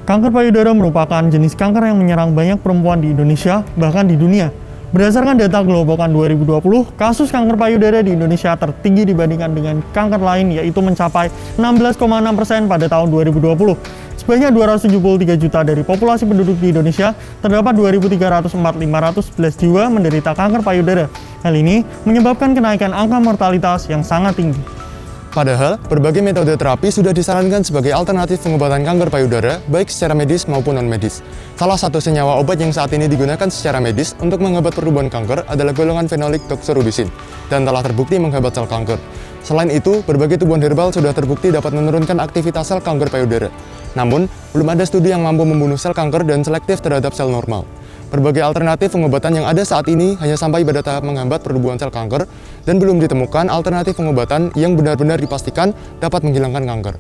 Kanker payudara merupakan jenis kanker yang menyerang banyak perempuan di Indonesia, bahkan di dunia. Berdasarkan data Globokan 2020, kasus kanker payudara di Indonesia tertinggi dibandingkan dengan kanker lain, yaitu mencapai 16,6% pada tahun 2020. Sebanyak 273 juta dari populasi penduduk di Indonesia, terdapat 2.304.511 jiwa menderita kanker payudara. Hal ini menyebabkan kenaikan angka mortalitas yang sangat tinggi. Padahal, berbagai metode terapi sudah disarankan sebagai alternatif pengobatan kanker payudara, baik secara medis maupun non-medis. Salah satu senyawa obat yang saat ini digunakan secara medis untuk menghambat pertumbuhan kanker adalah golongan fenolik doxorubicin, dan telah terbukti menghambat sel kanker. Selain itu, berbagai tumbuhan herbal sudah terbukti dapat menurunkan aktivitas sel kanker payudara. Namun, belum ada studi yang mampu membunuh sel kanker dan selektif terhadap sel normal. Berbagai alternatif pengobatan yang ada saat ini hanya sampai pada tahap menghambat pertumbuhan sel kanker dan belum ditemukan alternatif pengobatan yang benar-benar dipastikan dapat menghilangkan kanker.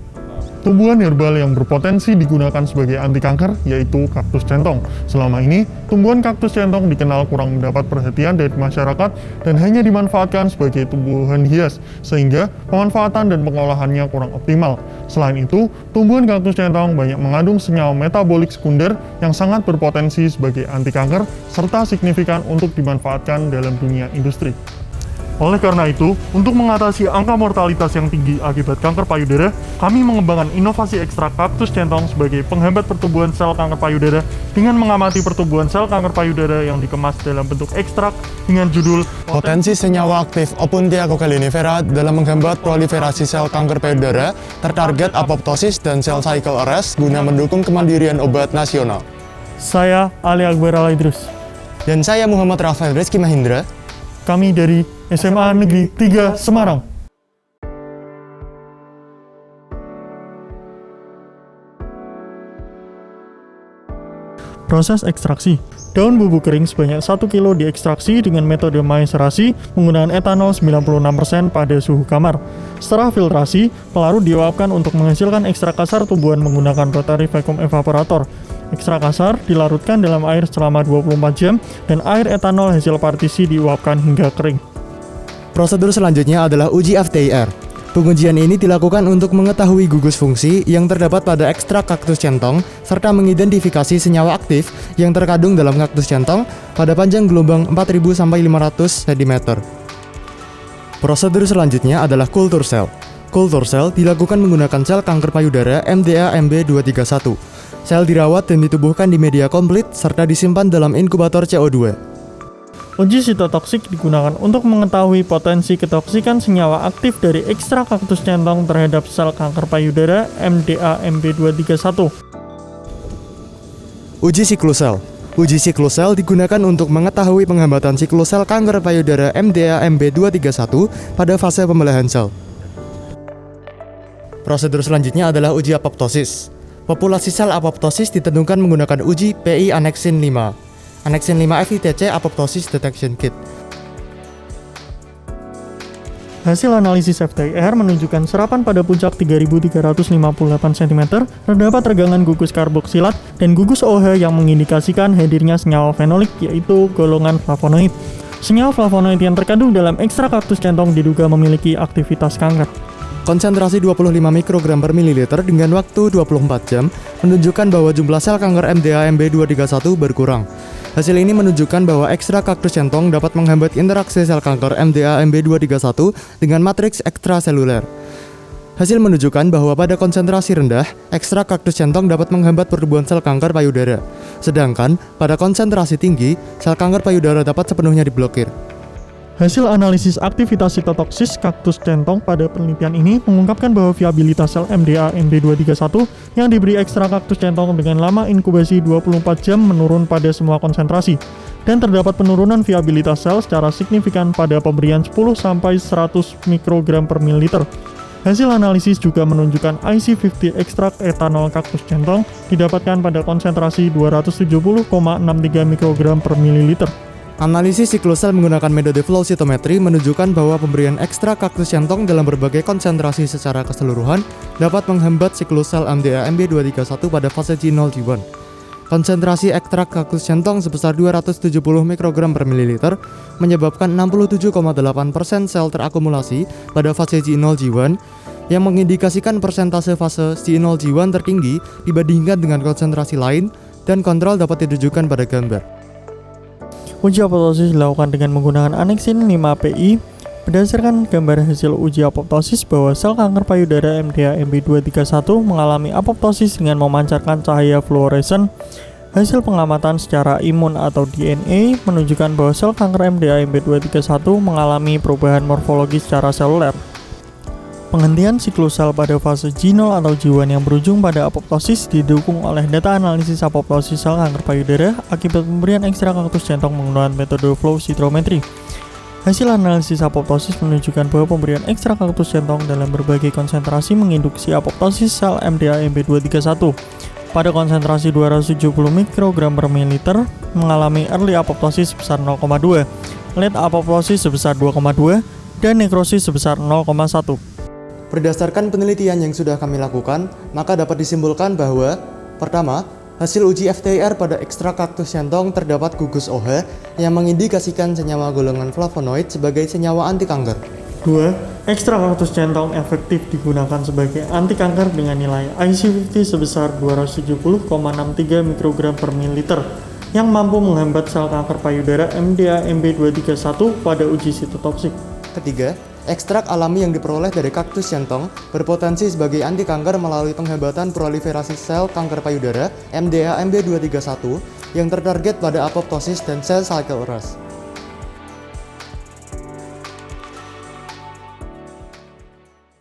Tumbuhan herbal yang berpotensi digunakan sebagai anti kanker yaitu kaktus centong. Selama ini, tumbuhan kaktus centong dikenal kurang mendapat perhatian dari masyarakat dan hanya dimanfaatkan sebagai tumbuhan hias, sehingga pemanfaatan dan pengolahannya kurang optimal. Selain itu, tumbuhan kaktus centong banyak mengandung senyawa metabolik sekunder yang sangat berpotensi sebagai anti kanker serta signifikan untuk dimanfaatkan dalam dunia industri. Oleh karena itu, untuk mengatasi angka mortalitas yang tinggi akibat kanker payudara, kami mengembangkan inovasi ekstrak kaktus centong sebagai penghambat pertumbuhan sel kanker payudara dengan mengamati pertumbuhan sel kanker payudara yang dikemas dalam bentuk ekstrak dengan judul Potensi senyawa aktif Opuntia coccinifera dalam menghambat proliferasi sel kanker payudara, tertarget apoptosis dan sel cycle arrest guna mendukung kemandirian obat nasional. Saya Ali Akbar Alaidrus. Dan saya Muhammad Rafael Rizky Mahindra. Kami dari SMA Negeri 3 Semarang. Proses ekstraksi. Daun bubuk kering sebanyak 1 kilo diekstraksi dengan metode maeserasi menggunakan etanol 96% pada suhu kamar. Setelah filtrasi, pelarut diuapkan untuk menghasilkan ekstrak kasar tumbuhan menggunakan rotary vacuum evaporator. Ekstrak kasar dilarutkan dalam air selama 24 jam dan air etanol hasil partisi diuapkan hingga kering. Prosedur selanjutnya adalah uji FTIR. Pengujian ini dilakukan untuk mengetahui gugus fungsi yang terdapat pada ekstrak kaktus centong serta mengidentifikasi senyawa aktif yang terkandung dalam kaktus centong pada panjang gelombang 4000 sampai 500 cm. Prosedur selanjutnya adalah kultur sel. Kultur sel dilakukan menggunakan sel kanker payudara MDA MB231. Sel dirawat dan ditubuhkan di media komplit serta disimpan dalam inkubator CO2. Uji sitotoksik digunakan untuk mengetahui potensi ketoksikan senyawa aktif dari ekstrak kaktus centong terhadap sel kanker payudara MDA MB231. Uji siklus sel. Uji siklus sel digunakan untuk mengetahui penghambatan siklus sel kanker payudara MDA MB231 pada fase pembelahan sel. Prosedur selanjutnya adalah uji apoptosis. Populasi sel apoptosis ditentukan menggunakan uji PI Annexin 5. Annexin 5 FITC Apoptosis Detection Kit. Hasil analisis FTIR menunjukkan serapan pada puncak 3.358 cm, terdapat regangan gugus karboksilat dan gugus OH yang mengindikasikan hadirnya senyawa fenolik yaitu golongan flavonoid. Senyawa flavonoid yang terkandung dalam ekstrak kaktus centong diduga memiliki aktivitas kanker. Konsentrasi 25 mikrogram per mililiter dengan waktu 24 jam menunjukkan bahwa jumlah sel kanker MDA MB231 berkurang. Hasil ini menunjukkan bahwa ekstrak kaktus centong dapat menghambat interaksi sel kanker MDA MB231 dengan matriks ekstraseluler. Hasil menunjukkan bahwa pada konsentrasi rendah, ekstrak kaktus centong dapat menghambat pertumbuhan sel kanker payudara. Sedangkan pada konsentrasi tinggi, sel kanker payudara dapat sepenuhnya diblokir. Hasil analisis aktivitas sitotoksis kaktus centong pada penelitian ini mengungkapkan bahwa viabilitas sel MDA MB231 yang diberi ekstrak kaktus centong dengan lama inkubasi 24 jam menurun pada semua konsentrasi, dan terdapat penurunan viabilitas sel secara signifikan pada pemberian 10-100 mikrogram per mililiter. Hasil analisis juga menunjukkan IC50 ekstrak etanol kaktus centong didapatkan pada konsentrasi 270,63 mikrogram per mililiter. Analisis siklus sel menggunakan metode flow cytometry menunjukkan bahwa pemberian ekstrak kaktus centong dalam berbagai konsentrasi secara keseluruhan dapat menghambat siklus sel MDA MB231 pada fase G0 G1. Konsentrasi ekstrak kaktus centong sebesar 270 mikrogram per mililiter menyebabkan 67,8% sel terakumulasi pada fase G0 G1 yang mengindikasikan persentase fase C0G1 tertinggi dibandingkan dengan konsentrasi lain, dan kontrol dapat ditunjukkan pada gambar. Uji apoptosis dilakukan dengan menggunakan aneksin 5PI. Berdasarkan gambar hasil uji apoptosis bahwa sel kanker payudara MDA MB231 mengalami apoptosis dengan memancarkan cahaya fluoresen. Hasil pengamatan secara imun atau DNA menunjukkan bahwa sel kanker MDA MB231 mengalami perubahan morfologi secara seluler. Penghentian siklus sel pada fase G0 atau G1 yang berujung pada apoptosis didukung oleh data analisis apoptosis sel kanker payudara akibat pemberian ekstrak kaktus centong menggunakan metode flow cytometry. Hasil analisis apoptosis menunjukkan bahwa pemberian ekstrak kaktus centong dalam berbagai konsentrasi menginduksi apoptosis sel MDA MB231 pada konsentrasi 270 mikrogram per mililiter mengalami early apoptosis sebesar 0,2, late apoptosis sebesar 2,2, dan nekrosis sebesar 0,1. Berdasarkan penelitian yang sudah kami lakukan, maka dapat disimpulkan bahwa pertama, hasil uji FTIR pada ekstrak kaktus centong terdapat gugus OH yang mengindikasikan senyawa golongan flavonoid sebagai senyawa anti kanker. 2. Ekstrak kaktus centong efektif digunakan sebagai anti kanker dengan nilai IC50 sebesar 270,63 mikrogram per mililiter yang mampu menghambat sel kanker payudara MDA MB231 pada uji sitotoksik. Ketiga, ekstrak alami yang diperoleh dari kaktus centong berpotensi sebagai anti kanker melalui penghambatan proliferasi sel kanker payudara MDA MB231 yang tertarget pada apoptosis dan cell cycle arrest.